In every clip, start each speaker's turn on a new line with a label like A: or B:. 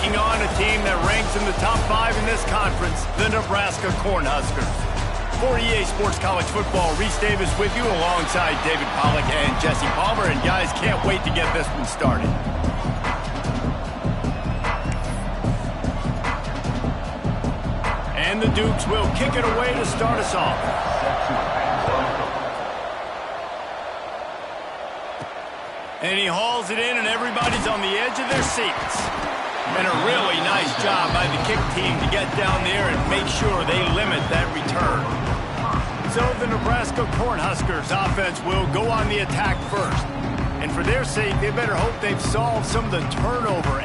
A: taking on a team that ranks in the top 5 in this conference, the Nebraska Cornhuskers. For EA Sports College Football, Reese Davis with you alongside David Pollack and Jesse Palmer. And guys, can't wait to get this one started. And the Dukes will kick it away to start us off. And he hauls it in, and everybody's on the edge of their seats. And a really nice job by the kick team to get down there and make sure they limit that return. So the Nebraska Cornhuskers offense will go on the attack first. And for their sake, they better hope they've solved some of the turnover.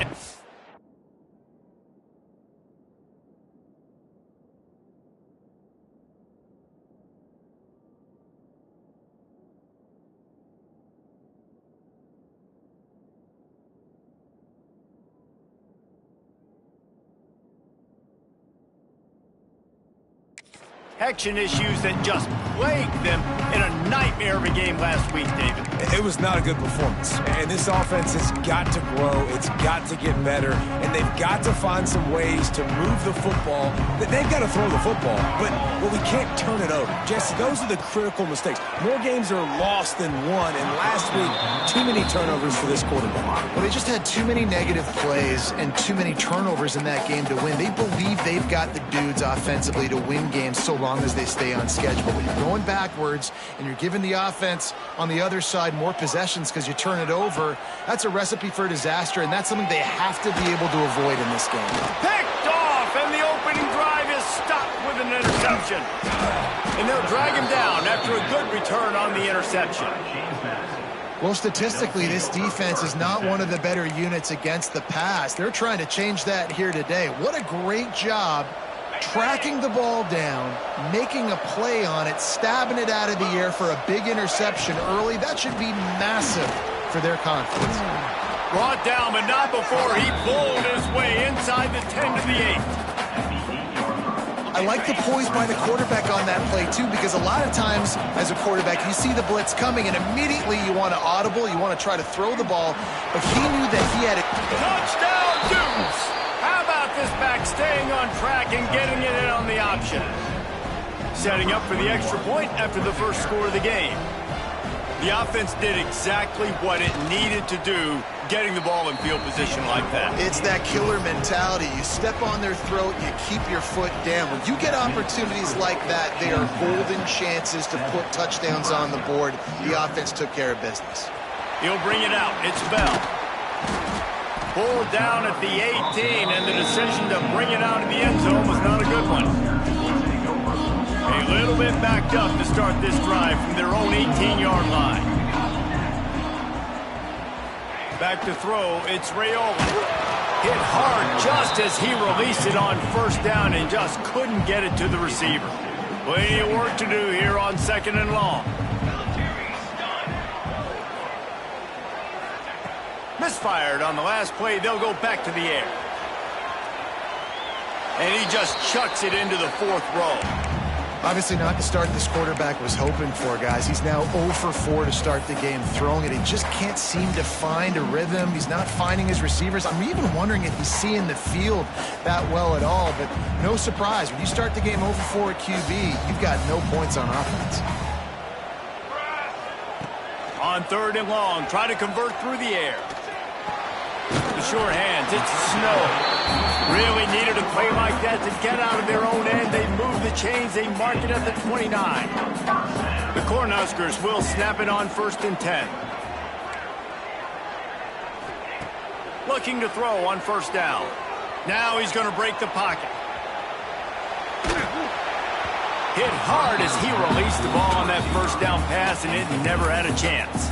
A: Action issues that just plagued them in a nightmare of a game last week, David.
B: It was not a good performance. And this offense has got to grow. It's got to get better. And they've got to find some ways to move the football. They've got to throw the football. But we can't turn it over. Jesse, those are the critical mistakes. More games are lost than won. And last week, too many turnovers for this quarterback.
C: Well, they just had too many negative plays and too many turnovers in that game to win. They believe they've got the dudes offensively to win games so long as they stay on schedule. But you're going backwards and you're giving the offense on the other side more possessions because you turn it over. That's a recipe for disaster, and that's something they have to be able to avoid in this game.
A: Picked off, and the opening drive is stopped with an interception. And they'll drag him down after a good return on the interception.
C: Well, statistically, this defense is not one of the better units against the pass. They're trying to change that here today. What a great job tracking the ball down, making a play on it, stabbing it out of the air for a big interception early. That should be massive for their confidence.
A: Brought down, but not before he bowled his way inside the 10 to the 8.
C: I like the poise by the quarterback on that play, too, because a lot of times as a quarterback, you see the blitz coming, and immediately you want to audible, you want to try to throw the ball, but he knew that he had a
A: touchdown, Dukes! How about this back staying on track and getting it in on the option? Setting up for the extra point after the first score of the game. The offense did exactly what it needed to do, getting the ball in field position like that.
C: It's that killer mentality. You step on their throat, you keep your foot down. When you get opportunities like that, they are golden chances to put touchdowns on the board. The offense took care of business.
A: He'll bring it out. It's Bell. Pulled down at the 18, and the decision to bring it out of the end zone was not a good one. A little bit backed up to start this drive from their own 18-yard line. Back to throw, it's Rayola. Hit hard just as he released it on first down and just couldn't get it to the receiver. Plenty of work to do here on 2nd and long. Misfired on the last play. They'll go back to the air. And he just chucks it into the 4th row.
C: Obviously not the start this quarterback was hoping for, guys. He's now 0 for 4 to start the game throwing it. He just can't seem to find a rhythm. He's not finding his receivers. I'm even wondering if he's seeing the field that well at all. But no surprise. When you start the game 0 for 4 at QB, you've got no points on offense.
A: On 3rd and long, try to convert through the air. The short hands, it's Snow. Really needed a play like that to get out of their own end. They move the chains, they mark it at the 29. The Cornhuskers will snap it on 1st and 10. Looking to throw on 1st down. Now he's going to break the pocket. Hit hard as he released the ball on that 1st down pass, and it never had a chance.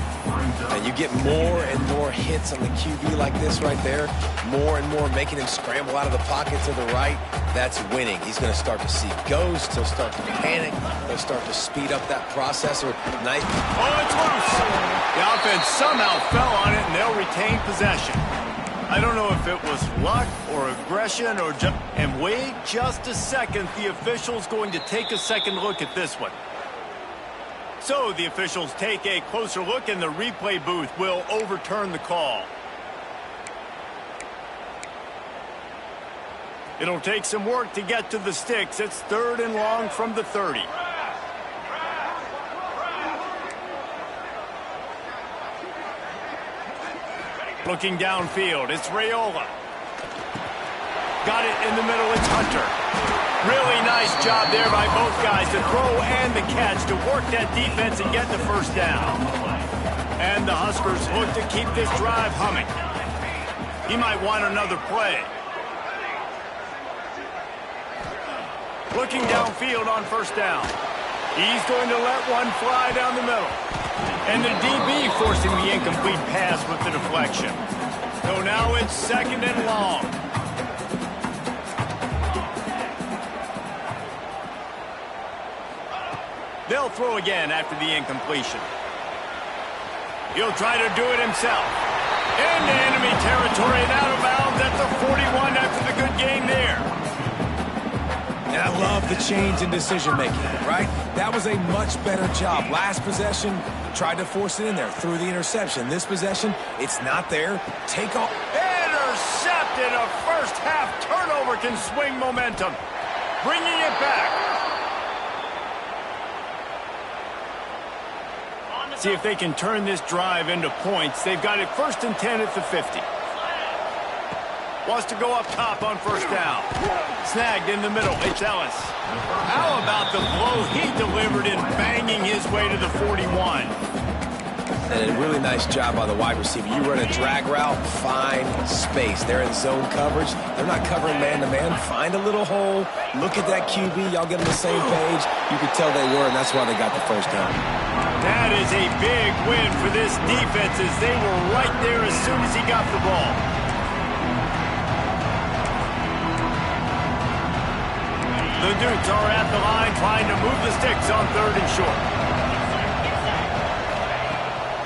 B: And you get more and more hits on the QB like this right there. More and more making him scramble out of the pocket to the right. That's winning. He's going to start to see ghosts. He'll start to panic. He'll start to speed up that processor. Nice.
A: Oh, it's loose. The offense somehow fell on it, and they'll retain possession. I don't know if it was luck or aggression or just... And wait just a second. The official's going to take a second look at this one. So the officials take a closer look, and the replay booth will overturn the call. It'll take some work to get to the sticks. It's 3rd and long from the 30. Looking downfield, it's Raiola. Got it in the middle, it's Hunter. Really nice job there by both guys to throw and the catch to work that defense and get the first down. And the Huskers look to keep this drive humming. He might want another play. Looking downfield on first down. He's going to let one fly down the middle. And the DB forcing the incomplete pass with the deflection. So now it's 2nd and long. They'll throw again after the incompletion. He'll try to do it himself. Into enemy territory and out of bounds at the 41 after the good game there.
B: And I love the change in decision-making, right? That was a much better job. Last possession, tried to force it in there, threw the interception. This possession, it's not there. Take off.
A: Intercepted. A first-half turnover can swing momentum. Bringing it back. See if they can turn this drive into points. They've got it 1st and 10 at the 50. Wants to go up top on first down. Snagged in the middle. It's Ellis. How about the blow he delivered in banging his way to the 41?
B: And a really nice job by the wide receiver. You run a drag route, find space. They're in zone coverage. They're not covering man-to-man. Find a little hole. Look at that QB. Y'all get on the same page. You could tell they were, and that's why they got the first down.
A: That is a big win for this defense as they were right there as soon as he got the ball. The Dukes are at the line trying to move the sticks on 3rd and short.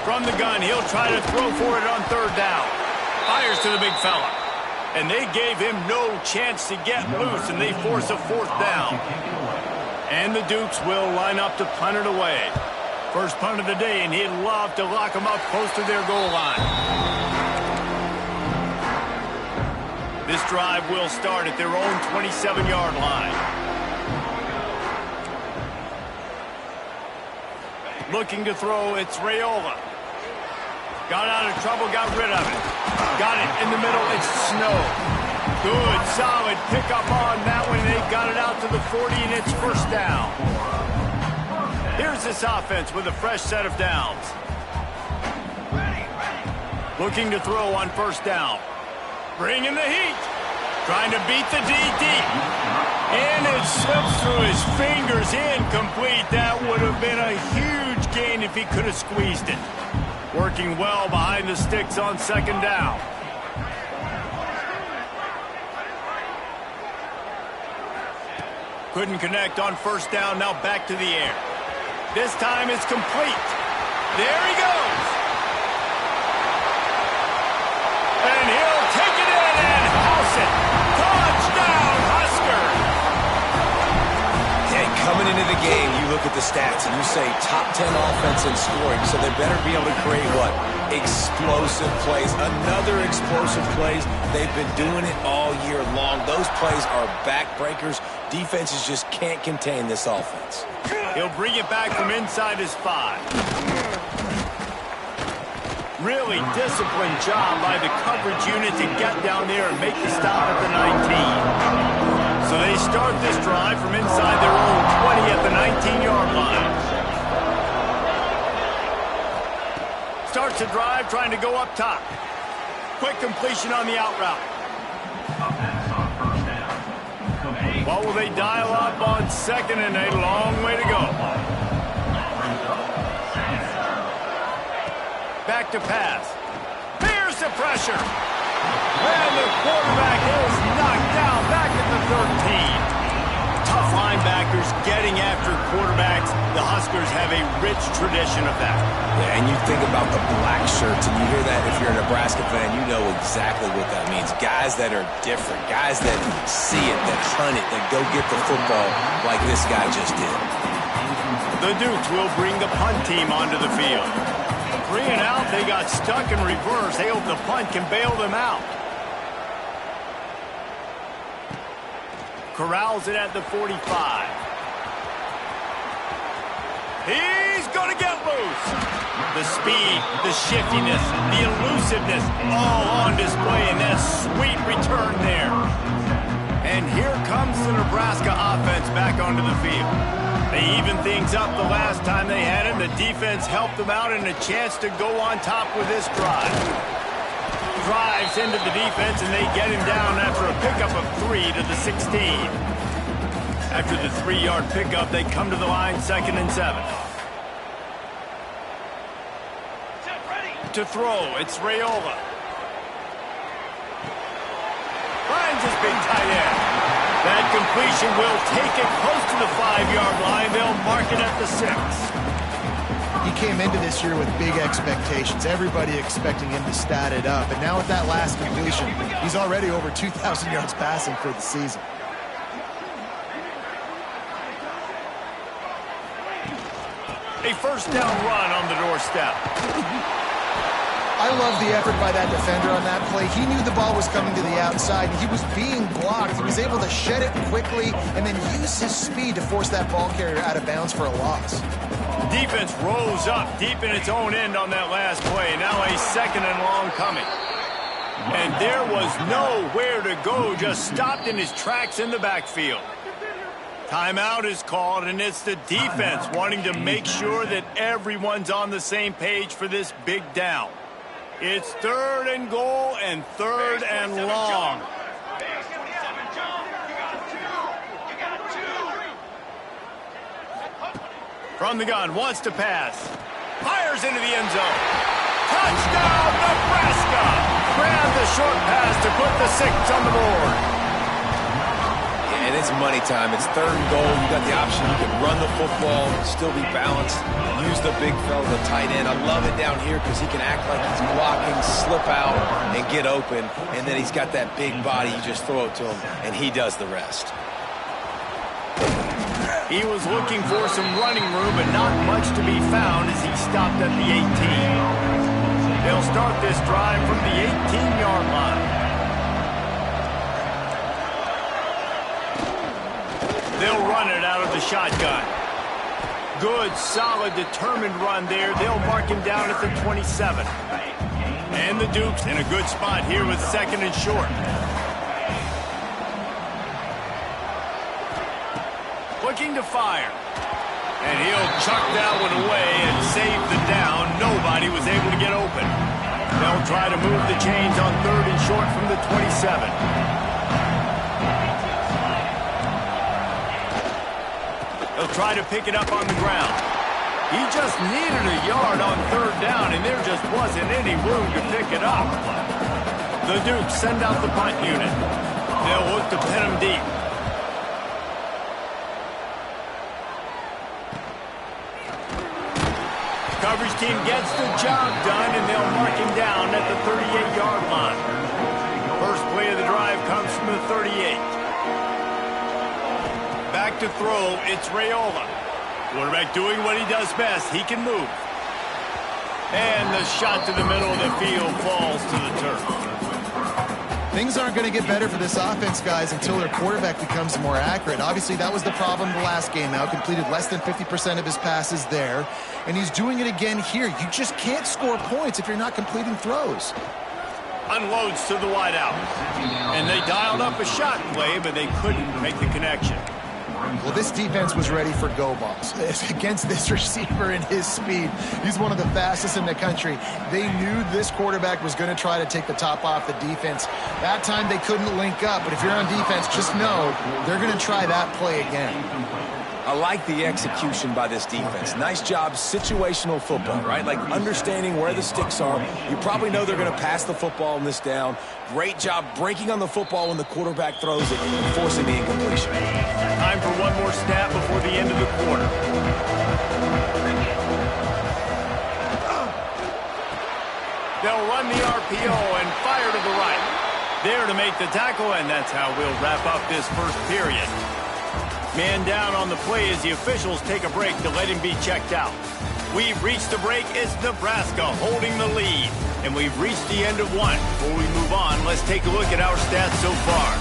A: From the gun, he'll try to throw for it on 3rd down. Fires to the big fella. And they gave him no chance to get loose, and they force a 4th down. And the Dukes will line up to punt it away. First punt of the day, and he'd love to lock them up close to their goal line. This drive will start at their own 27-yard line. Looking to throw, it's Raiola. Got out of trouble, got rid of it. Got it in the middle, it's Snow. Good, solid pickup on that one. They got it out to the 40, and it's first down. Here's this offense with a fresh set of downs. Looking to throw on first down. Bringing the heat. Trying to beat the D deep. And it slips through his fingers. Incomplete. That would have been a huge gain if he could have squeezed it. Working well behind the sticks on 2nd down. Couldn't connect on first down. Now back to the air. This time it's complete. There he goes. And he'll take it in and house it. Touchdown, Husker.
B: Okay, coming into the game, you look at the stats and you say top 10 offense in scoring, so they better be able to create what? Explosive plays. Another explosive plays. They've been doing it all year long. Those plays are backbreakers. Defenses just can't contain this offense.
A: He'll bring it back from inside his 5. Really disciplined job by the coverage unit to get down there and make the stop at the 19. So they start this drive from inside their own 20 at the 19-yard line. Starts the drive trying to go up top. Quick completion on the out route. What will they dial up on 2nd and a long way to go? Back to pass. Here's the pressure. And the quarterback is knocked down back at the 13. Tough linebackers getting after quarterbacks. The Huskers have a rich tradition of that.
B: Yeah, and you think about the black shirts, and you hear that if you're a Nebraska fan, you know exactly what that means. Guys that are different, guys that see it, that hunt it, that go get the football like this guy just did.
A: The Dukes will bring the punt team onto the field. 3 and out, they got stuck in reverse. They hope the punt can bail them out. corrals it at the 45. He's going to get loose. The speed, the shiftiness, the elusiveness, all on display in that sweet return there. And here comes the Nebraska offense back onto the field. They evened things up the last time they had it. The defense helped them out and a chance to go on top with this drive. Drives into the defense, and they get him down after a pickup of 3 to the 16. After the 3-yard pickup, they come to the line 2nd and 7. To throw, it's Raiola. Finds his big tight end. That completion will take it close to the 5-yard line. They'll mark it at the 6.
C: He came into this year with big expectations. Everybody expecting him to stat it up. And now with that last completion, he's already over 2,000 yards passing for the season.
A: A first down run on the doorstep.
C: I love the effort by that defender on that play. He knew the ball was coming to the outside, and he was being blocked. He was able to shed it quickly and then use his speed to force that ball carrier out of bounds for a loss.
A: Defense rose up deep in its own end on that last play. Now a 2nd and long coming. And there was nowhere to go, just stopped in his tracks in the backfield. Timeout is called, and it's the defense wanting to make sure that everyone's on the same page for this big down. It's 3rd and goal and 3rd and long. From the gun, wants to pass. Fires into the end zone. Touchdown, Nebraska! Grab the short pass to put the 6 on the board.
B: And it's money time. It's 3rd and goal. You got the option. You can run the football, still be balanced, use the big fella, the tight end. I love it down here because he can act like he's blocking, slip out, and get open. And then he's got that big body. You just throw it to him, and he does the rest.
A: He was looking for some running room, but not much to be found as he stopped at the 18. They'll start this drive from the 18-yard line. They'll run it out of the shotgun. Good, solid, determined run there. They'll mark him down at the 27. And the Dukes in a good spot here with 2nd and short. Looking to fire. And he'll chuck that one away and save the down. Nobody was able to get open. They'll try to move the chains on 3rd and short from the 27. They'll try to pick it up on the ground. He just needed a yard on 3rd down, and there just wasn't any room to pick it up. The Dukes send out the punt unit. They'll look to pin him deep. Coverage team gets the job done, and they'll mark him down at the 38-yard line. First play of the drive comes from the 38. Back to throw, it's Raiola. Quarterback doing what he does best. He can move. And the shot to the middle of the field falls to the turf.
C: Things aren't going to get better for this offense, guys, until their quarterback becomes more accurate. Obviously, that was the problem the last game out. Completed less than 50% of his passes there. And he's doing it again here. You just can't score points if you're not completing throws.
A: Unloads to the wideout. And they dialed up a shot play, but they couldn't make the connection.
C: Well, this defense was ready for go balls. Against this receiver and his speed, he's one of the fastest in the country. They knew this quarterback was going to try to take the top off the defense. That time they couldn't link up, but if you're on defense, just know they're going to try that play again.
B: I like the execution by this defense. Nice job, situational football, right? Like understanding where the sticks are. You probably know they're going to pass the football on this down. Great job breaking on the football when the quarterback throws it and forcing the incompletion.
A: Time for one more snap before the end of the quarter. They'll run the RPO and fire to the right. There to make the tackle, and that's how we'll wrap up this first period. Man down on the play as the officials take a break to let him be checked out. We've reached the break. It's Nebraska holding the lead. And we've reached the end of one. Before we move on, let's take a look at our stats so far.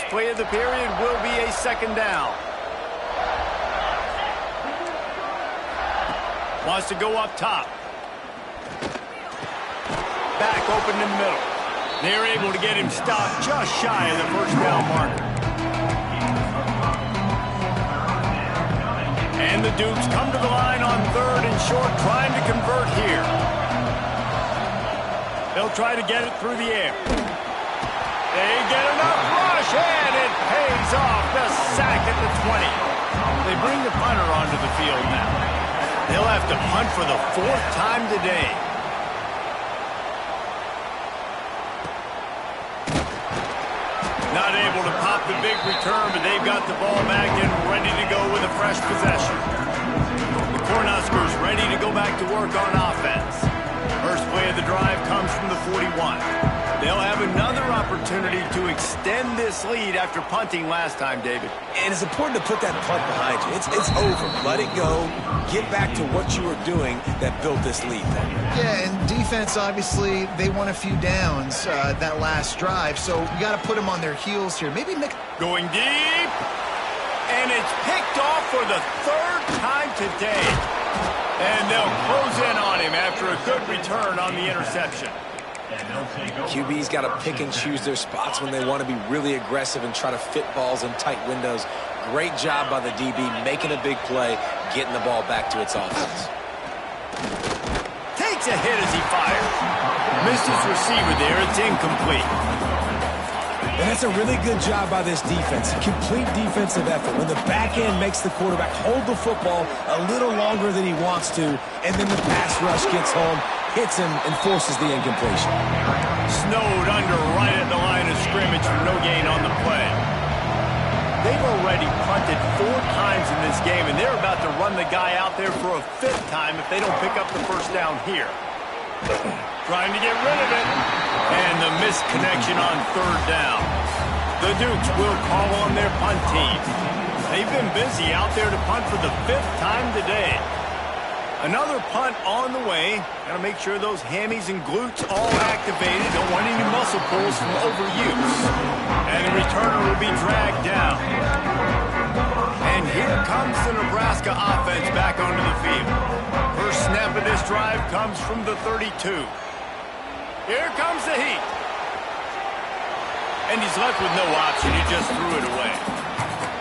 A: First play of the period will be a second down. Wants to go up top. Back open in the middle. They're able to get him stopped just shy of the first down marker. And the Dukes come to the line on 3rd and short, trying to convert here. They'll try to get it through the air. They get enough rush, and it pays off. The sack at the 20. They bring the punter onto the field now. They'll have to punt for the 4th time today. Not able to pop the big return, but they've got the ball back and ready to go with a fresh possession. The Cornhuskers ready to go back to work on offense. First play of the drive comes from the 41. They'll have another opportunity to extend this lead after punting last time, David.
B: And it's important to put that punt behind you. It's over. Let it go. Get back to what you were doing that built this lead.
C: Yeah, and defense, obviously, they won a few downs that last drive, so you got to put them on their heels here. Maybe make...
A: Going deep, and it's picked off for the 3rd time today. And they'll close in on him after a good return on the interception.
B: QB's got to pick and choose their spots when they want to be really aggressive and try to fit balls in tight windows. Great job by the DB making a big play, getting the ball back to its offense.
A: Takes a hit as he fires. Missed his receiver there. It's incomplete.
B: And that's a really good job by this defense. Complete defensive effort. When the back end makes the quarterback hold the football a little longer than he wants to, and then the pass rush gets home, hits him, and forces the incompletion.
A: Snowed under right at the line of scrimmage for no gain on the play. They've already punted 4 times in this game, and they're about to run the guy out there for a 5th time if they don't pick up the first down here. Trying to get rid of it. And the missed connection on 3rd down. The Dukes will call on their punt team. They've been busy out there to punt for the 5th time today. Another punt on the way. Got to make sure those hammies and glutes all activated. Don't want any muscle pulls from overuse. And the returner will be dragged down. And here comes the Nebraska offense back onto the field. First snap of this drive comes from the 32. Here comes the heat. And he's left with no option. He just threw it away.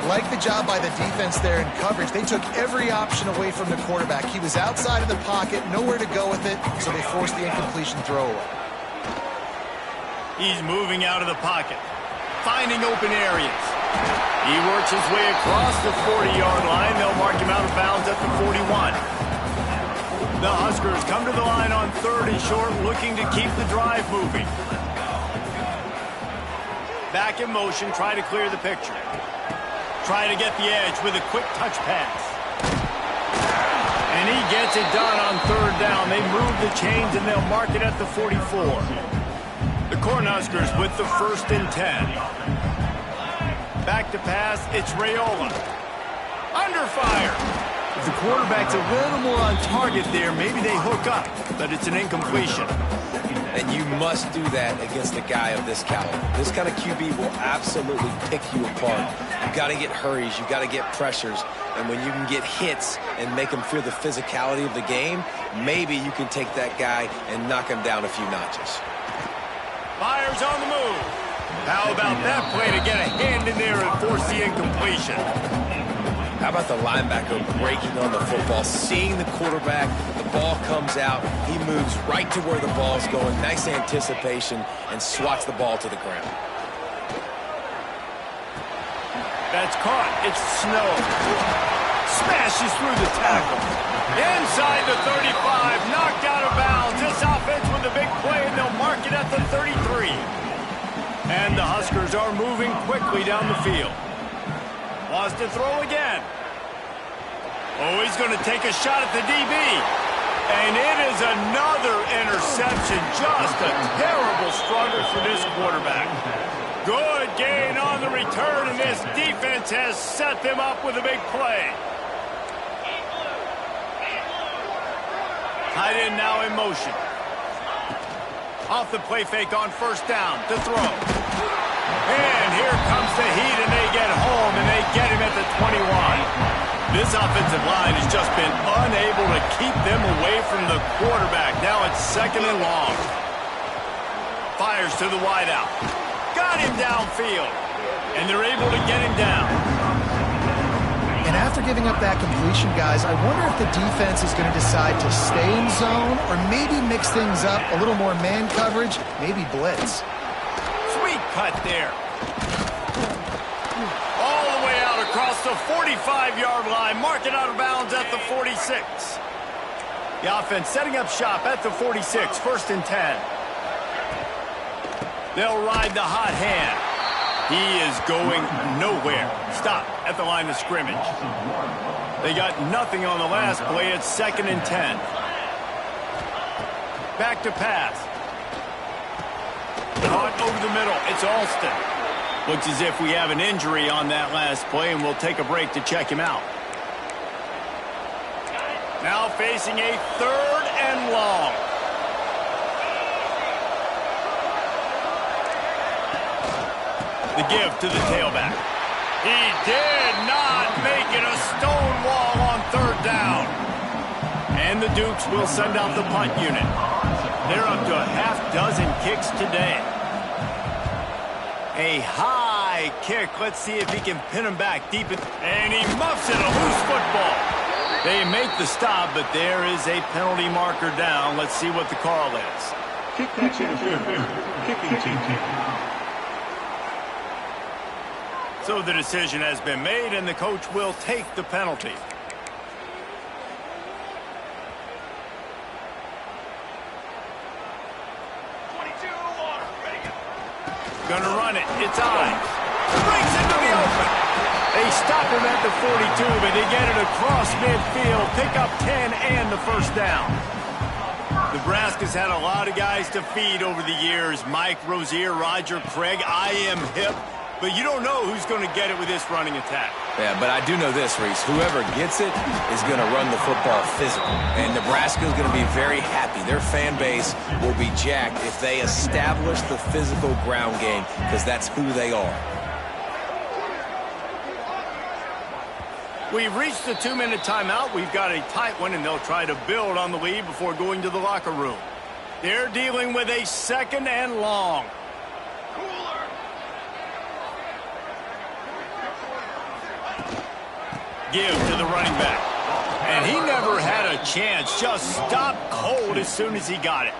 C: Like the job by the defense there in coverage. They took every option away from the quarterback. He was outside of the pocket, nowhere to go with it, so they forced the incompletion throwaway.
A: He's moving out of the pocket, finding open areas. He works his way across the 40-yard line. They'll mark him out of bounds at the 41. The Huskers come to the line on 3rd and short, looking to keep the drive moving. Back in motion, try to clear the picture. Try to get the edge with a quick touch pass. And he gets it done on 3rd down. They move the chains, and they'll mark it at the 44. The Cornhuskers with the 1st and 10. Back to pass, it's Raiola. Under fire. If the quarterback's a little more on target there, maybe they hook up, but it's an incompletion.
B: And you must do that against a guy of this caliber. This kind of QB will absolutely pick you apart. You got to get hurries, you got to get pressures, and when you can get hits and make him feel the physicality of the game, maybe you can take that guy and knock him down a few notches.
A: Fires on the move. How about that play to get a hand in there and force the incompletion?
B: How about the linebacker breaking on the football, seeing the quarterback, the ball comes out, he moves right to where the ball's going, nice anticipation, and swats the ball to the ground.
A: That's caught. It's Snow. Smashes through the tackle. Inside the 35, knocked out of bounds. This offense with a big play, and they'll mark it at the 33. And the Huskers are moving quickly down the field. Wants to throw again. Oh, he's going to take a shot at the DB. And it is another interception. Just a terrible struggle for this quarterback. Good gain on the return, and this defense has set them up with a big play. Tight end now in motion. Off the play fake on 1st down to throw. And here comes the heat, and they get home, and they get him at the 21. This offensive line has just been unable to keep them away from the quarterback. Now it's 2nd and long. Fires to the wideout. Got him downfield. And they're able to get him down.
C: And after giving up that completion, guys, I wonder if the defense is going to decide to stay in zone or maybe mix things up, a little more man coverage, maybe blitz.
A: Sweet cut there. All the way out across the 45-yard line. Mark it out of bounds at the 46. The offense setting up shop at the 46. 1st and 10. They'll ride the hot hand. He is going nowhere. Stop at the line of scrimmage. They got nothing on the last play. It's 2nd and 10. Back to pass. Caught over the middle. It's Alston. Looks as if we have an injury on that last play, and we'll take a break to check him out. Now facing a 3rd and long. The give to the tailback. He did not make it a stone wall on 3rd down. And the Dukes will send out the punt unit. They're up to a half-dozen kicks today. A high kick. Let's see if he can pin him back deep. And he muffs it, a loose football. They make the stop, but there is a penalty marker down. Let's see what the call is.
D: Kicking team.
A: So the decision has been made, and the coach will take the penalty. Gonna run it. It's Ives. Breaks into the open. They stop him at the 42, but they get it across midfield. Pick up 10 and the 1st down. Nebraska's had a lot of guys to feed over the years. Mike Rozier, Roger Craig. I am hip. But you don't know who's going to get it with this running attack.
B: Yeah, but I do know this, Reese. Whoever gets it is going to run the football physical. And Nebraska is going to be very happy. Their fan base will be jacked if they establish the physical ground game, because that's who they are.
A: We've reached the 2-minute timeout. We've got a tight one, and they'll try to build on the lead before going to the locker room. They're dealing with a 2nd and long. Give to the running back. And he never had a chance. Just stopped cold as soon as he got it.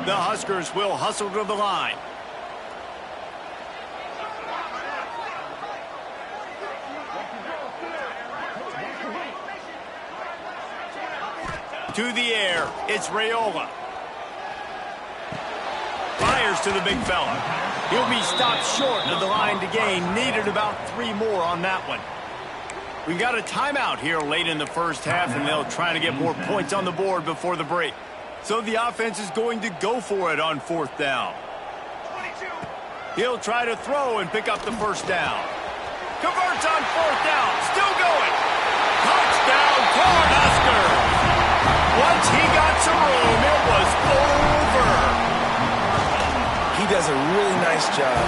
A: The Huskers will hustle to the line. To the air, it's Raiola. Fires to the big fella. He'll be stopped short of the line to gain. Needed about 3 more on that one. We got a timeout here late in the 1st half, and they'll try to get more points on the board before the break. So the offense is going to go for it on 4th down. He'll try to throw and pick up the 1st down. Converts on 4th down. Still going. Touchdown, Cornhuskers. Once he got some room, it was over.
B: He does a really nice job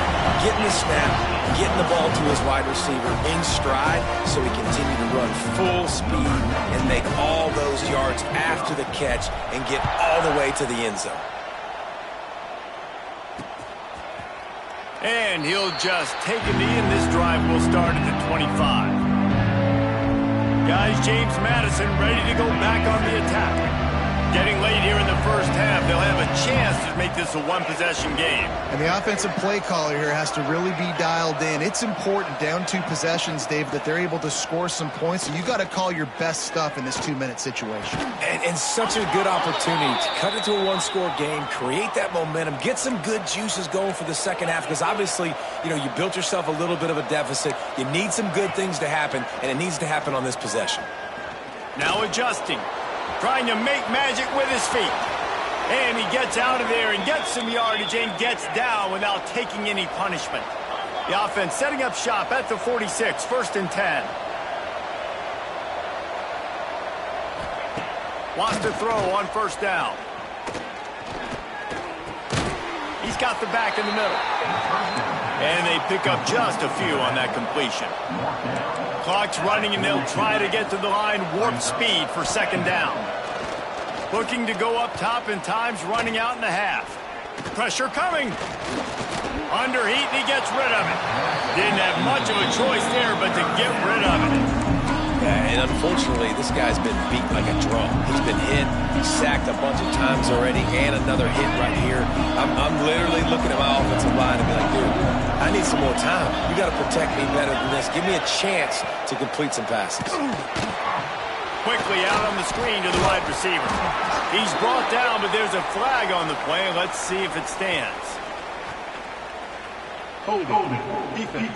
B: getting the snap, getting the ball to his wide receiver in stride so he continue to run full speed and make all those yards after the catch and get all the way to the end zone.
A: And he'll just take a knee, and this drive will start at the 25. Guys, James Madison ready to go back on the attack. Getting late here in the 1st half, they'll have a chance to make this a 1-possession game.
C: And the offensive play caller here has to really be dialed in. It's important down 2 possessions, Dave, that they're able to score some points. So you got to call your best stuff in this 2-minute situation.
B: And such a good opportunity to cut it to a 1-score game, create that momentum, get some good juices going for the 2nd half, because obviously, you know, you built yourself a little bit of a deficit. You need some good things to happen, and it needs to happen on this possession.
A: Now adjusting. Trying to make magic with his feet. And he gets out of there and gets some yardage and gets down without taking any punishment. The offense setting up shop at the 46, 1st and 10. Wants to throw on 1st down. He's got the back in the middle. And they pick up just a few on that completion. Clock's running, and they'll try to get to the line warp speed for second down. Looking to go up top, and time's running out in the half. Pressure coming. Under heat, and he gets rid of it. Didn't have much of a choice there, but to get rid of it.
B: Yeah, and unfortunately, this guy's been beat like a drum. He's been hit, he's sacked a bunch of times already, and another hit right here. I'm literally looking at my offensive line and be like, dude, I need some more time. You got to protect me better than this. Give me a chance to complete some passes.
A: Quickly out on the screen to the wide receiver. He's brought down, but there's a flag on the play. Let's see if it stands.
D: Hold it. Defense.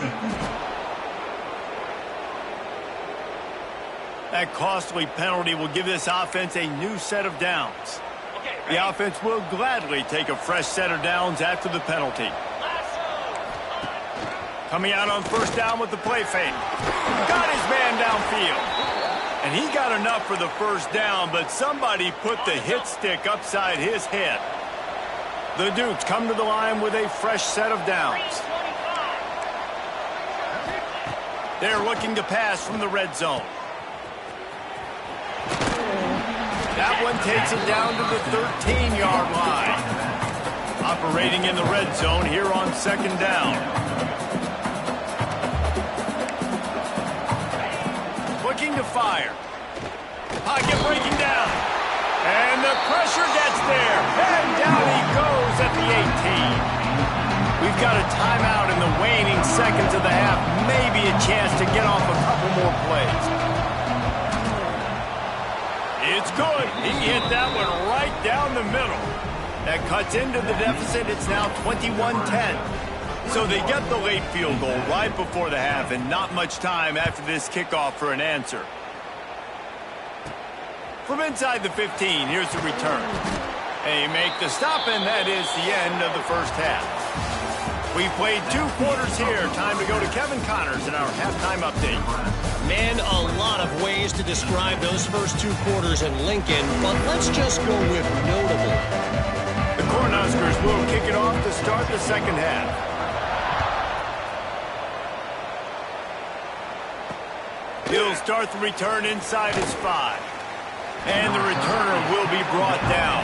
A: That costly penalty will give this offense a new set of downs. The offense will gladly take a fresh set of downs after the penalty. Coming out on first down with the play fake. Got his man downfield. And he got enough for the first down, but somebody put the hit stick upside his head. The Dukes come to the line with a fresh set of downs. They're looking to pass from the red zone. That one takes it down to the 13-yard line. Operating in the red zone here on second down. Looking to fire. Pocket breaking down. And the pressure gets there. And down he goes at the 18. We've got a timeout in the waning seconds of the half. Maybe a chance to get off a couple more plays. It's good. He hit that one right down the middle. That cuts into the deficit. It's now 21-10. So they get the late field goal right before the half, and not much time after this kickoff for an answer. From inside the 15, here's the return. They make the stop, and that is the end of the first half. We've played 2 quarters here. Time to go to Kevin Connors in our halftime update.
E: Man, a lot of ways to describe those first 2 quarters in Lincoln, but let's just go with notable.
A: The Cornhuskers will kick it off to start the second half. He'll start the return inside his 5. And the returner will be brought down.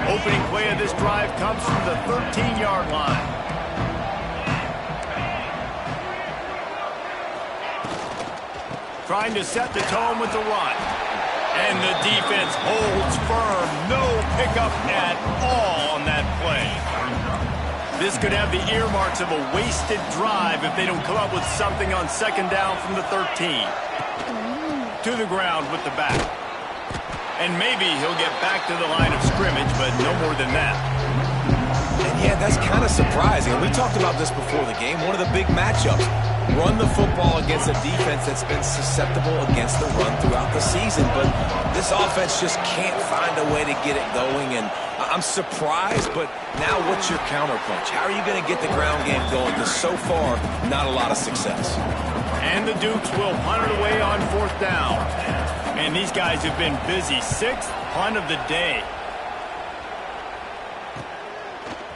A: Opening play of this drive comes from the 13-yard line. Trying to set the tone with the run. And the defense holds firm. No pickup at all on that play. This could have the earmarks of a wasted drive if they don't come up with something on second down from the 13. To the ground with the back. And maybe he'll get back to the line of scrimmage, but no more than that.
B: And yeah, that's kind of surprising. We talked about this before the game. One of the big matchups. Run the football against a defense that's been susceptible against the run throughout the season. But this offense just can't find a way to get it going. And I'm surprised, but now what's your counterpunch? How are you going to get the ground game going? Because so far, not a lot of success.
A: And the Dukes will punt it away on fourth down. And these guys have been busy. 6th punt of the day.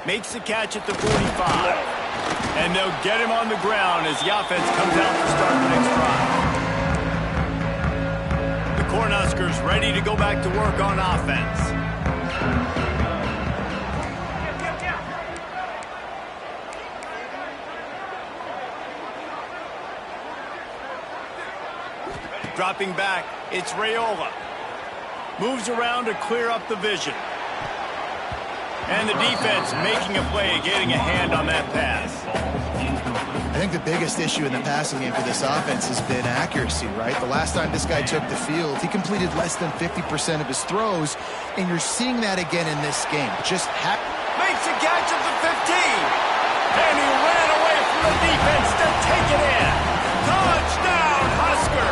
A: Makes the catch at the 45. And they'll get him on the ground as the offense comes out to start the next drive. The Cornhuskers ready to go back to work on offense. Dropping back, it's Raiola. Moves around to clear up the vision. And the defense making a play, getting a hand on that pass.
C: I think the biggest issue in the passing game for this offense has been accuracy, right? The last time this guy took the field, he completed less than 50% of his throws, and you're seeing that again in this game.
A: Makes a catch at the 15. And he ran away from the defense to take it in. Touchdown, Husker!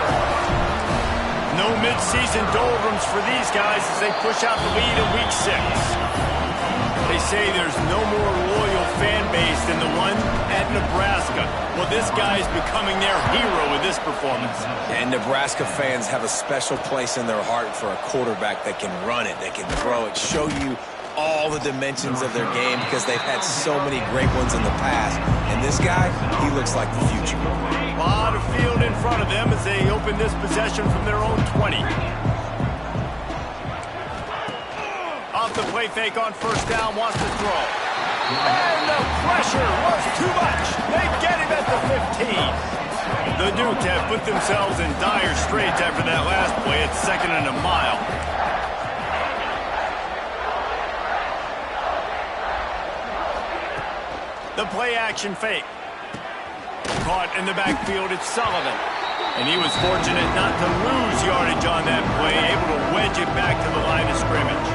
A: No midseason doldrums for these guys as they push out the lead in Week 6. They say there's no more loyal fan base than the one at Nebraska. Well, this guy's becoming their hero with this performance.
B: And Nebraska fans have a special place in their heart for a quarterback that can run it, that can throw it, show you all the dimensions of their game because they've had so many great ones in the past. And this guy, he looks like the future.
A: A lot of field in front of them as they open this possession from their own 20. Off the play fake on first down, wants to throw. And the pressure was too much. They get him at the 15. The Dukes have put themselves in dire straits after that last play. It's 2nd and a mile. The play action fake. Caught in the backfield, it's Sullivan. And he was fortunate not to lose yardage on that play, able to wedge it back to the line of scrimmage.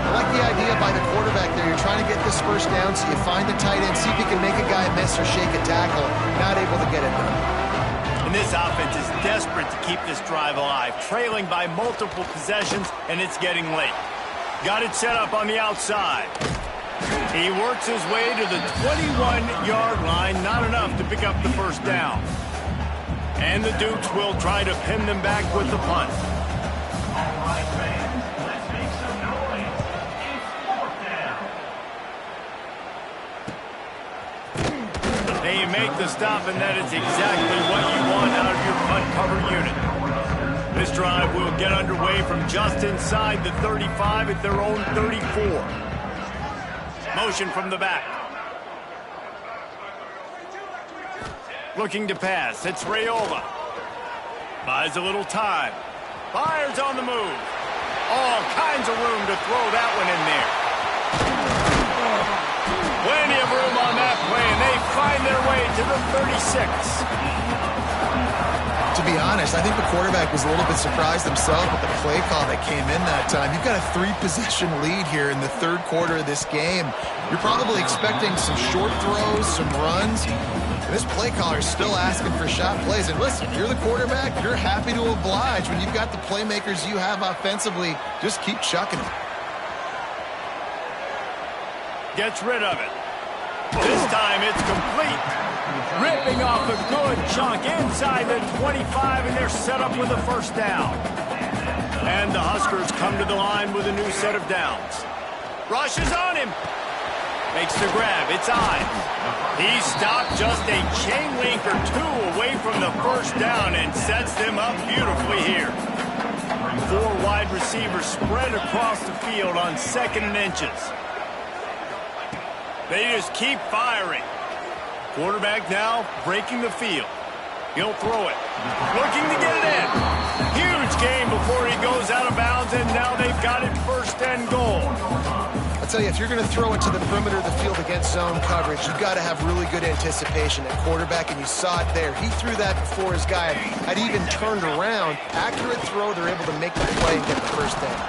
C: I like the idea by the quarterback there. You're trying to get this first down, so you find the tight end, see if you can make a guy miss or shake a tackle. Not able to get it done.
A: And this offense is desperate to keep this drive alive, trailing by multiple possessions, and it's getting late. Got it set up on the outside. He works his way to the 21-yard line, not enough to pick up the first down. And the Dukes will try to pin them back with the punt. They make the stop, and that is exactly what you want out of your punt cover unit. This drive will get underway from just inside the 35 at their own 34. Motion from the back. Looking to pass. It's Raiola. Buys a little time. Fires on the move. All kinds of room to throw that one in there. Plenty of room on that play, and they find their way to the 36.
C: To be honest, I think the quarterback was a little bit surprised himself with the play call that came in that time. You've got a 3-possession lead here in the third quarter of this game. You're probably expecting some short throws, some runs. And this play caller is still asking for shot plays. And listen, if you're the quarterback, you're happy to oblige. When you've got the playmakers you have offensively, just keep chucking it.
A: Gets rid of it. This time it's complete. Ripping off a good chunk inside the 25, and they're set up with a first down. And the Huskers come to the line with a new set of downs. Rushes on him. Makes the grab. It's on. He stopped just a chain link or two away from the first down and sets them up beautifully here. 4 wide receivers spread across the field on 2nd and inches. They just keep firing. Quarterback now breaking the field. He'll throw it. Looking to get it in. Huge gain before he goes out of bounds, and now they've got it 1st and goal.
C: I'll tell you, if you're going to throw it to the perimeter of the field against zone coverage, you've got to have really good anticipation at quarterback, and you saw it there. He threw that before his guy had even turned around. Accurate throw, they're able to make the play and get the first down.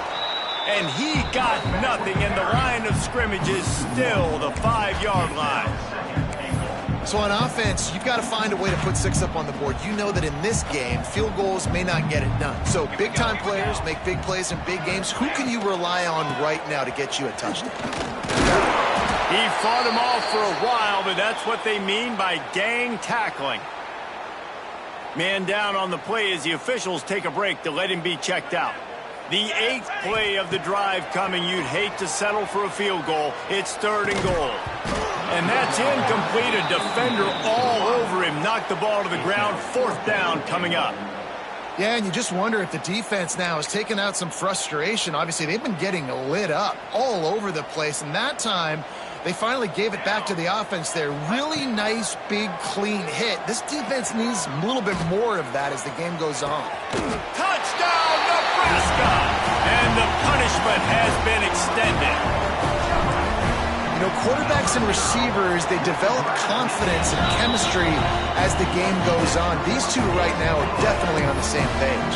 A: And he got nothing, and the line of scrimmage is still the 5-yard line.
C: So on offense, you've got to find a way to put 6 up on the board. You know that in this game, field goals may not get it done. So big-time players make big plays in big games. Who can you rely on right now to get you a touchdown?
A: He fought him off for a while, but that's what they mean by gang tackling. Man down on the play as the officials take a break to let him be checked out. The 8th play of the drive coming. You'd hate to settle for a field goal. It's 3rd and goal. And that's incomplete. A defender all over him. Knocked the ball to the ground. 4th down coming up.
C: Yeah, and you just wonder if the defense now has taken out some frustration. Obviously, they've been getting lit up all over the place. And that time, they finally gave it back to the offense there. Really nice, big, clean hit. This defense needs a little bit more of that as the game goes on.
A: Touchdown, Nebraska! And the punishment has been extended.
C: You know, quarterbacks and receivers, they develop confidence and chemistry as the game goes on. These two right now are definitely on the same page.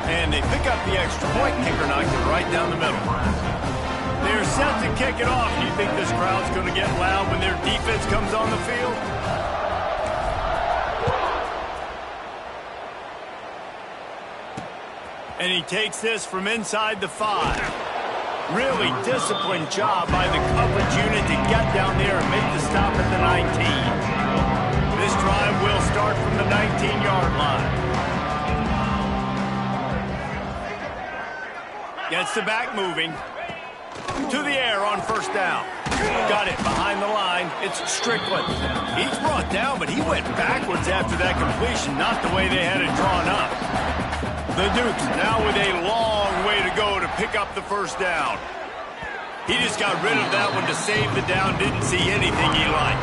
A: And they pick up the extra point. Kicker knocked it right down the middle. They're set to kick it off. Do you think this crowd's going to get loud when their defense comes on the field? And he takes this from inside the 5. Really disciplined job by the coverage unit to get down there and make the stop at the 19. This drive will start from the 19-yard line. Gets the back moving. To the air on first down. Got it behind the line. It's Strickland. He's brought down, but he went backwards after that completion, not the way they had it drawn up. The Dukes now with a long way to go to pick up the first down. He just got rid of that one to save the down. Didn't see anything he liked.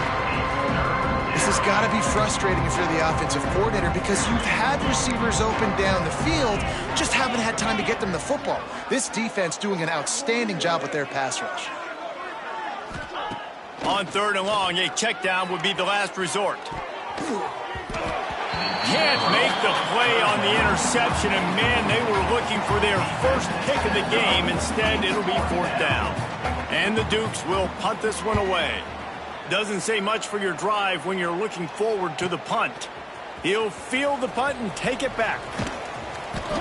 C: This has got to be frustrating if you're the offensive coordinator because you've had receivers open down the field, just haven't had time to get them the football. This defense doing an outstanding job with their pass rush.
A: On third and long, a check down would be the last resort. Can't make the play on the interception, and man, they were looking for their first pick of the game. Instead, it'll be fourth down. And the Dukes will punt this one away. Doesn't say much for your drive when you're looking forward to the punt. He'll field the punt and take it back.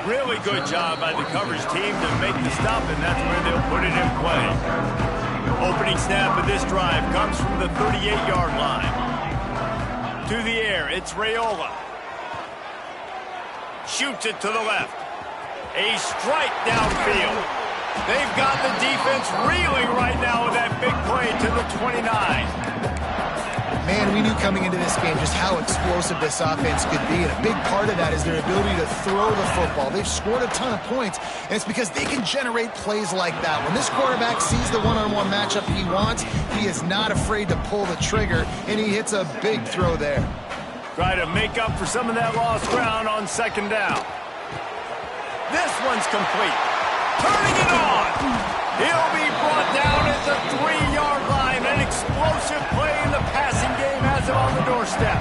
A: Really good job by the coverage team to make the stop, and that's where they'll put it in play. Opening snap of this drive comes from the 38-yard line. To the air, it's Raiola. Shoots it to the left. A strike downfield. They've got the defense reeling right now with that big play to the 29.
C: Man, we knew coming into this game just how explosive this offense could be, and a big part of that is their ability to throw the football. They've scored a ton of points, and it's because they can generate plays like that. When this quarterback sees the one-on-one matchup he wants, he is not afraid to pull the trigger, and he hits a big throw there.
A: Try to make up for some of that lost ground on second down. This one's complete. Turning it on. He'll be brought down at the 3-yard line. An explosive play in the passing game has him on the doorstep.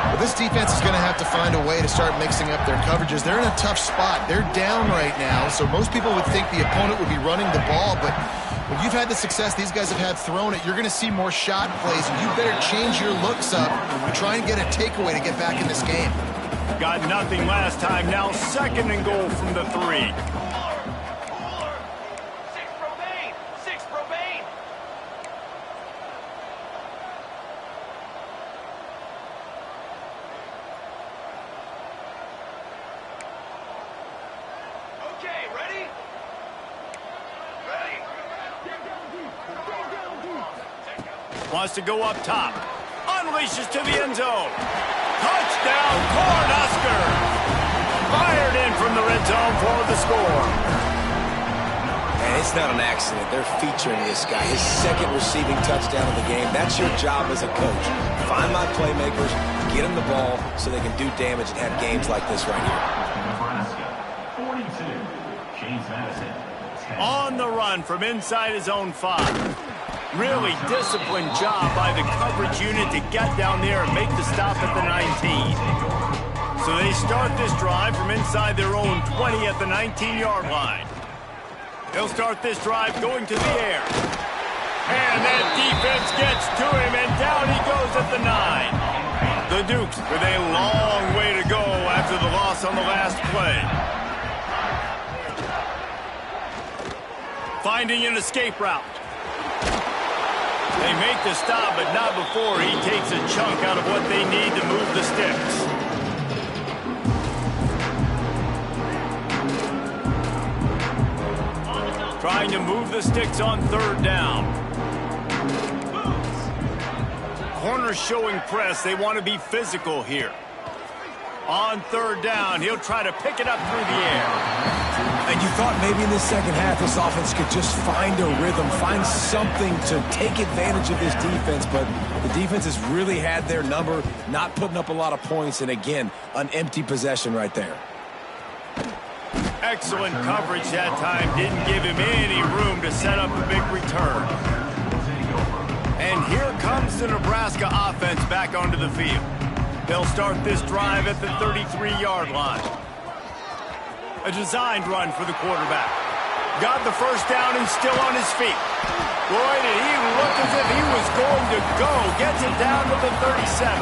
C: Well, this defense is going to have to find a way to start mixing up their coverages. They're in a tough spot. They're down right now, so most people would think the opponent would be running the ball, but when you've had the success these guys have had throwing it, you're going to see more shot plays, and you better change your looks up and try and get a takeaway to get back in this game.
A: Got nothing last time. Now second and goal from the 3. Wants to go up top. Unleashes to the end zone. Touchdown, Cornhuskers! Fired in from the red zone for the score.
B: And it's not an accident. They're featuring this guy. His second receiving touchdown of the game. That's your job as a coach. Find my playmakers, get them the ball so they can do damage and have games like this right here.
D: Nebraska, 42, James Madison. 10.
A: On the run from inside his own 5. Really disciplined job by the coverage unit to get down there and make the stop at the 19. So they start this drive from inside their own 20 at the 19-yard line. They'll start this drive going to the air. And that defense gets to him, and down he goes at the 9. The Dukes with a long way to go after the loss on the last play. Finding an escape route. They make the stop, but not before he takes a chunk out of what they need to move the sticks. Trying to move the sticks on third down. Corners showing press. They want to be physical here. On third down, he'll try to pick it up through the air.
B: And you thought maybe in the second half this offense could just find a rhythm, find something to take advantage of this defense, but the defense has really had their number, not putting up a lot of points, and again, an empty possession right there.
A: Excellent coverage that time. Didn't give him any room to set up a big return. And here comes the Nebraska offense back onto the field. They'll start this drive at the 33-yard line. A designed run for the quarterback. Got the first down and still on his feet. Boy, did he look as if he was going to go. Gets it down to the 37.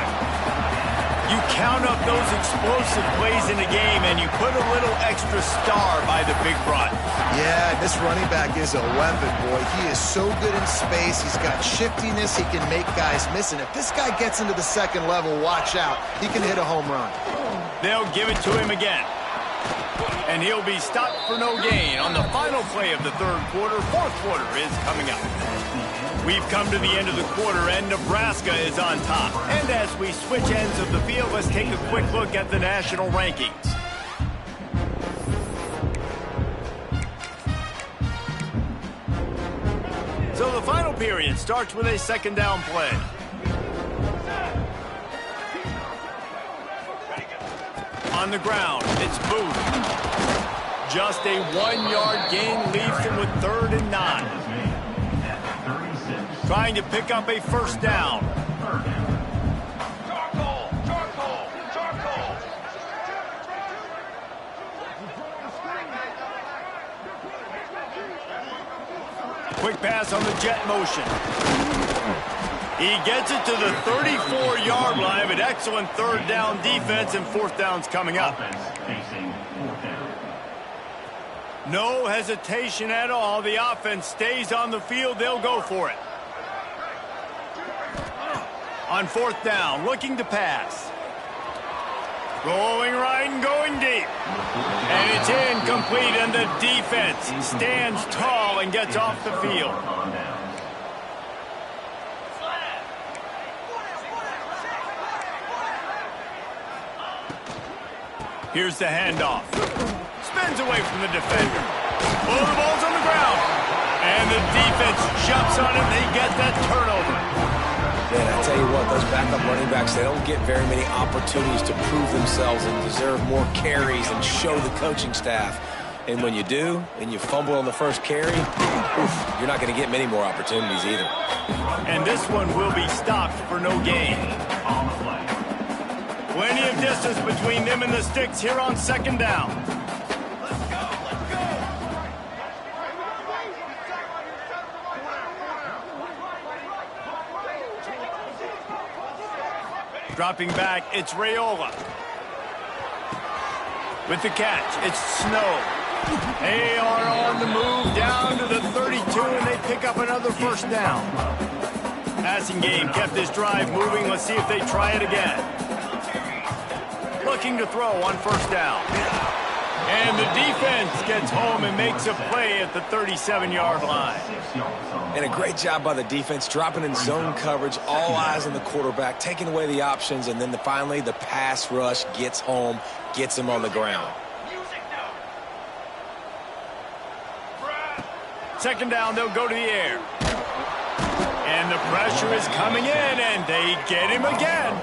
A: You count up those explosive plays in a game, and you put a little extra star by the big run.
C: Yeah, this running back is a weapon, boy. He is so good in space. He's got shiftiness. He can make guys miss. And if this guy gets into the second level, watch out. He can hit a home run.
A: They'll give it to him again. And he'll be stopped for no gain on the final play of the third quarter. Fourth quarter is coming up. We've come to the end of the quarter, and Nebraska is on top. And as we switch ends of the field, let's take a quick look at the national rankings. So the final period starts with a second down play. On the ground, it's Booth. Just a 1-yard gain leaves him with 3rd and 9. Trying to pick up a first down. Quick pass on the jet motion. He gets it to the 34-yard line, but excellent third down defense, and fourth down's coming up. No hesitation at all. The offense stays on the field. They'll go for it. On fourth down, looking to pass. Going right and going deep. And it's incomplete, and the defense stands tall and gets off the field. Here's the handoff. Spins away from the defender. Oh, the ball's on the ground. And the defense jumps on it. They get that turnover.
B: Man, I tell you what, those backup running backs, they don't get very many opportunities to prove themselves and deserve more carries and show the coaching staff. And when you do, and you fumble on the first carry, you're not going to get many more opportunities either.
A: And this one will be stopped for no gain. Plenty of distance between them and the sticks here on second down. Dropping back, it's Raiola. With the catch, it's Snow. They are on the move down to the 32, and they pick up another first down. Passing game kept this drive moving. Let's see if they try it again. Looking to throw on first down. And the defense gets home and makes a play at the 37-yard line.
B: And a great job by the defense, dropping in zone coverage, all eyes on the quarterback, taking away the options, and then finally the pass rush gets home, gets him on the ground.
A: Second down, they'll go to the air. And the pressure is coming in, and they get him again.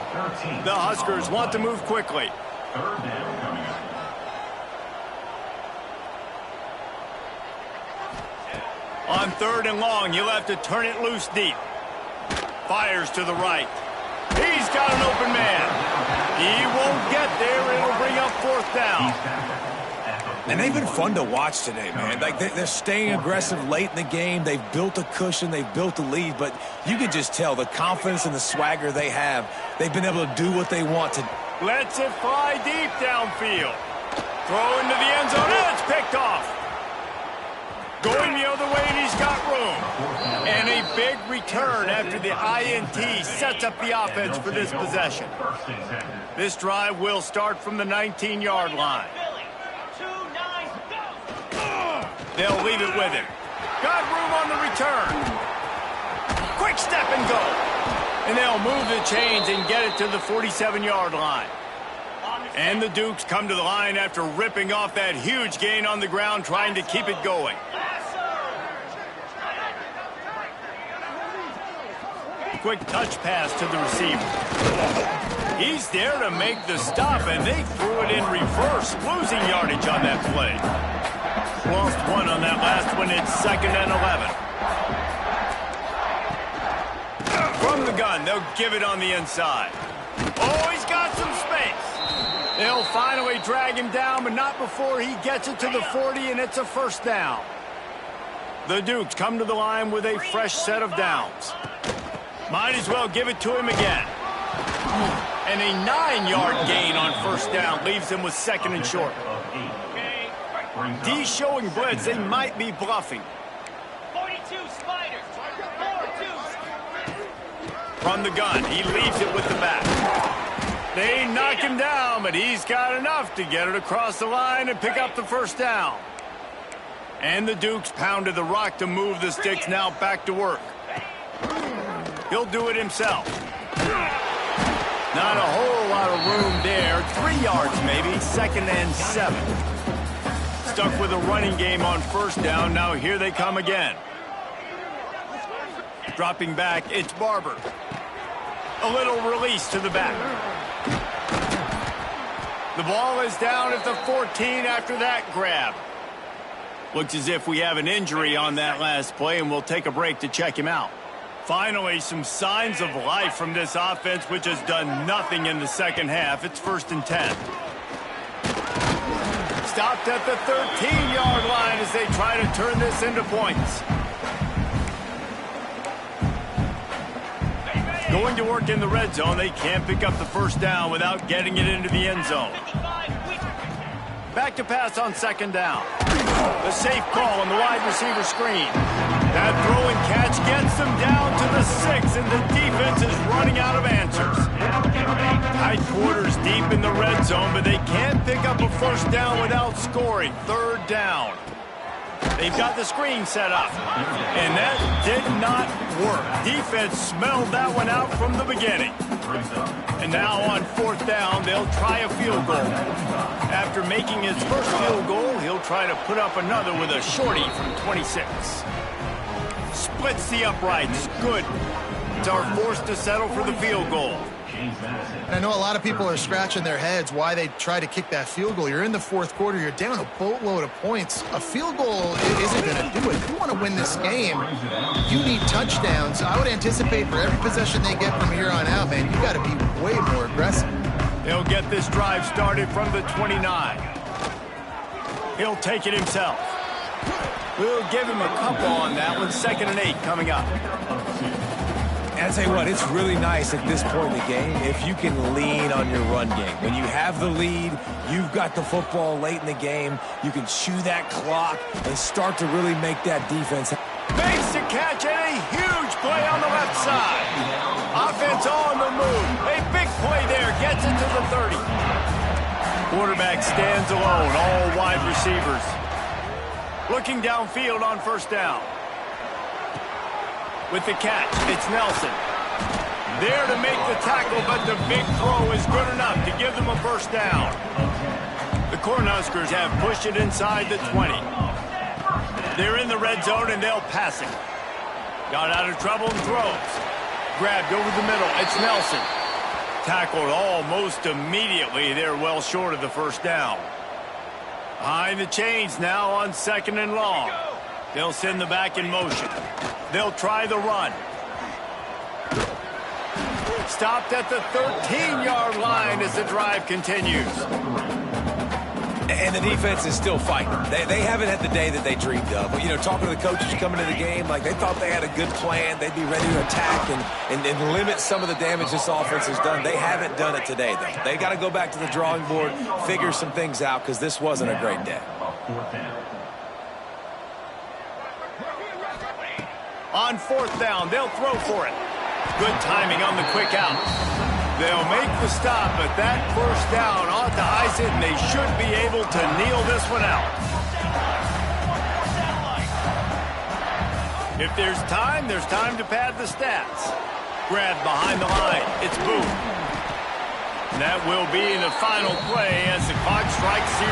A: The Huskers want to move quickly.
D: Third down coming up.
A: On third and long, you'll have to turn it loose deep. Fires to the right. He's got an open man. He won't get there. It'll bring up fourth down.
B: And they've been fun to watch today, man. Like they're staying aggressive late in the game. They've built a cushion. They've built a lead. But you can just tell the confidence and the swagger they have. They've been able to do what they want to.
A: Lets it fly deep downfield. Throw into the end zone, and it's picked off. Going the other way, and he's got room. And a big return after the INT sets up the offense for this possession. This drive will start from the 19-yard line. They'll leave it with him. Got room on the return. Quick step and go. And they'll move the chains and get it to the 47-yard line. And the Dukes come to the line after ripping off that huge gain on the ground, trying to keep it going. Quick touch pass to the receiver. He's there to make the stop, and they threw it in reverse, losing yardage on that play. Lost one on that last one. It's 2nd and 11. From the gun, they'll give it on the inside. Oh, he's got some space. They'll finally drag him down, but not before he gets it to the 40, and it's a first down. The Dukes come to the line with a fresh set of downs. Might as well give it to him again. And a 9-yard gain on first down leaves them with 2nd and short. D showing blitz. They might be bluffing.
F: 42 Spiders. 42.
A: From the gun, he leaves it with the back. They knock him down, but he's got enough to get it across the line and pick up the first down. And the Dukes pounded the rock to move the sticks, now back to work. He'll do it himself. Not a whole lot of room there. 3 yards maybe, 2nd and 7. Stuck with a running game on first down. Now here they come again. Dropping back, it's Barber. A little release to the back. The ball is down at the 14 after that grab. Looks as if we have an injury on that last play, and we'll take a break to check him out. Finally, some signs of life from this offense, which has done nothing in the second half. It's 1st and 10. Stopped at the 13-yard line as they try to turn this into points. Going to work in the red zone. They can't pick up the first down without getting it into the end zone. Back to pass on 2nd down. The safe call on the wide receiver screen. That throw and catch gets them down to the 6, and the defense is running out of answers. Tight quarters deep in the red zone, but they can't pick up a first down without scoring. 3rd down. They've got the screen set up, and that did not work. Defense smelled that one out from the beginning. And now on 4th down, they'll try a field goal. After making his first field goal, he'll try to put up another with a shorty from 26. Splits the uprights. Good. Are forced to settle for the field goal.
C: I know a lot of people are scratching their heads why they try to kick that field goal. You're in the 4th quarter. You're down a boatload of points. A field goal isn't going to do it. If you want to win this game, you need touchdowns. I would anticipate for every possession they get from here on out, man, you got to be way more aggressive.
A: He'll get this drive started from the 29. He'll take it himself. We'll give him a couple on that one. 2nd and 8 coming up.
B: And I tell you what, it's really nice at this point in the game if you can lean on your run game. When you have the lead, you've got the football late in the game, you can chew that clock and start to really make that defense.
A: Makes the catch and a huge play on the left side. Offense on the move. A big play there. Gets it to the 30. Quarterback stands alone. All wide receivers. Looking downfield on 1st down. With the catch, it's Nelson. There to make the tackle, but the big throw is good enough to give them a first down. The Cornhuskers have pushed it inside the 20. They're in the red zone, and they'll pass it. Got out of trouble and throws. Grabbed over the middle. It's Nelson. Tackled almost immediately. They're well short of the first down. Behind the chains now on 2nd and long. They'll send the back in motion. They'll try the run. Stopped at the 13-yard line as the drive continues.
B: And the defense is still fighting. They haven't had the day that they dreamed of. But, you know, talking to the coaches coming to the game, like they thought they had a good plan. They'd be ready to attack and limit some of the damage this offense has done. They haven't done it today, though. They got to go back to the drawing board, figure some things out, because this wasn't a great day.
A: On 4th down, they'll throw for it. Good timing on the quick out. They'll make the stop, but that first down ought to ice it, and they should be able to kneel this one out. If there's time to pad the stats. Grab behind the line. It's Boone. And that will be the final play as the clock strikes 0.